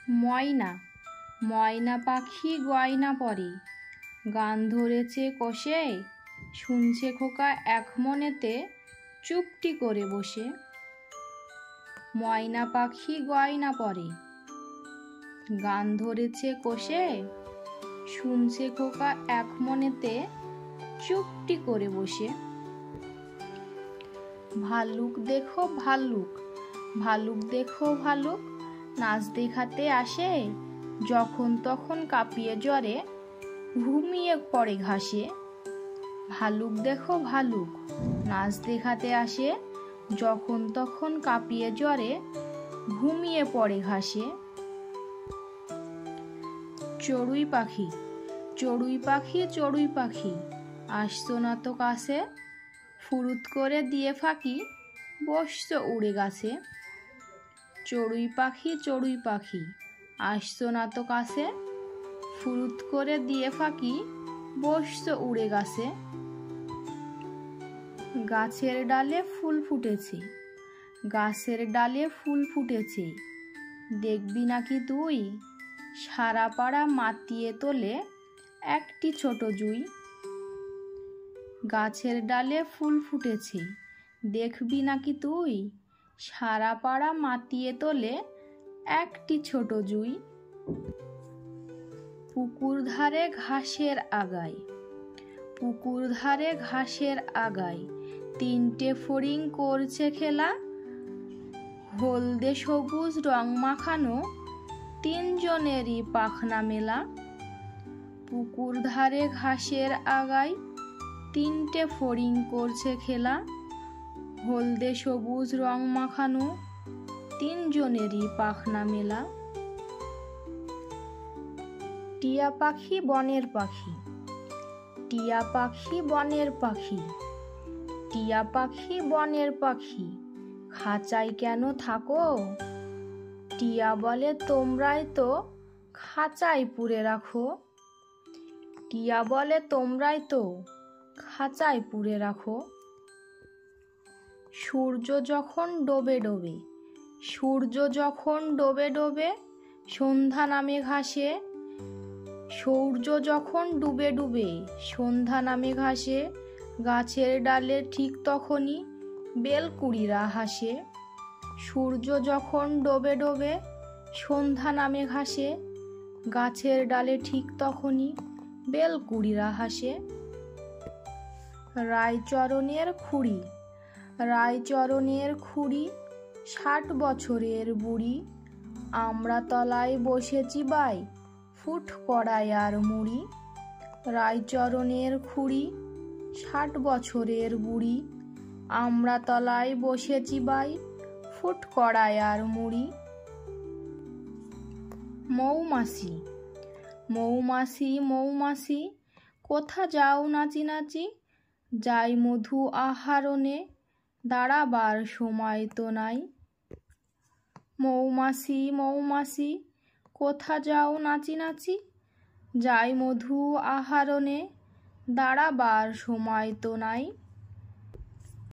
ময়না ময়না পাখি গয়না পরে, গান ধরেছে কষে, শুনছে খোকা এক মনেতে চুপটি করে বসে। ময়না পাখি গয়না পরে, গান ধরেছে কষে, শুনছে খোকা এক মনেতে চুপটি করে বসে। ভালুক দেখো ভালুক, ভালুক দেখো ভালুক, নাচ দেখাতে আসে, যখন তখন কাঁপিয়ে জ্বরে ঘুমিয়ে পড়ে ঘাসে। ভালুক দেখো ভালুক, নাচ দেখাতে আসে, যখন তখন কাঁপিয়ে জ্বরে ঘুমিয়ে পড়ে ঘাসে। চড়ুই পাখি চড়ুই পাখি চড়ুই পাখি, আসতো না তো কাছে, ফুরুত করে দিয়ে ফাঁকি, বসতো উড়ে গাছে। চড়ুই পাখি আসতো না তো কাছে, ফুরুত করে দিয়ে ফাঁকি, বসতো উড়ে গাছে। গাছের ডালে ফুল ফুটেছে, গাছের ডালে ফুল ফুটেছে, দেখবি নাকি তুই, সারা পাড়া মাতিয়ে তোলে একটি ছোট জুই। গাছের ডালে ফুল ফুটেছে, দেখবি নাকি তুই, সারা পাড়া মাতিয়ে তোলে একটি ছোট জুই। পুকুর ধারে ঘাসের আগায়, পুকুর ধারে ঘাসের আগায়, তিনটে ফড়িং করছে খেলা, হলদে সবুজ রং মাখানো, তিনজনেরই পাখনা মেলা। পুকুর ধারে ঘাসের আগায়, তিনটে ফড়িং করছে খেলা, হলদে সবুজ রং মাখানো, তিনজনেরই পাখনা মেলা। টিয়া পাখি বনের পাখি, টিয়া পাখি বনের পাখি, টিয়া পাখি বনের পাখি, খাঁচায় কেন থাকো? টিয়া বলে তোমরাই তো খাঁচায় পুরে রাখো। টিয়া বলে তোমরাই তো খাঁচায় পুরে রাখো। সূর্য যখন ডোবে ডোবে, সূর্য যখন ডোবে ডোবে, সন্ধ্যা নামে ঘাসে, সূর্য যখন ডুবে ডুবে, সন্ধ্যা নামে ঘাসে, গাছের ডালে ঠিক তখনই বেলকুড়িরা হাসে। সূর্য যখন ডোবে ডোবে, সন্ধ্যা নামে ঘাসে, গাছের ডালে ঠিক তখনই বেলকুড়িরা হাসে। রায়চরণের খুড়ি, রায়চরণের খুড়ি, 60 বছরের বুড়ি, আমরা তলায় বসেছি বাই, ফুট কড়াই আর মুড়ি। রায়চরণের খুড়ি, 60 বছরের বুড়ি, আমরা তলায় বসেছি বাই, ফুট কড়াই আর মুড়ি। মৌমাছি মৌমাছি মৌমাছি, কোথা যাও নাচি নাচি, যাই মধু আহরণে, দাঁড়াবার সময় তো নাই। মৌমাছি মৌমাছি, কোথা যাও নাচি নাচি, যাই মধু আহরণে, দাঁড়াবার সময় তো নাই।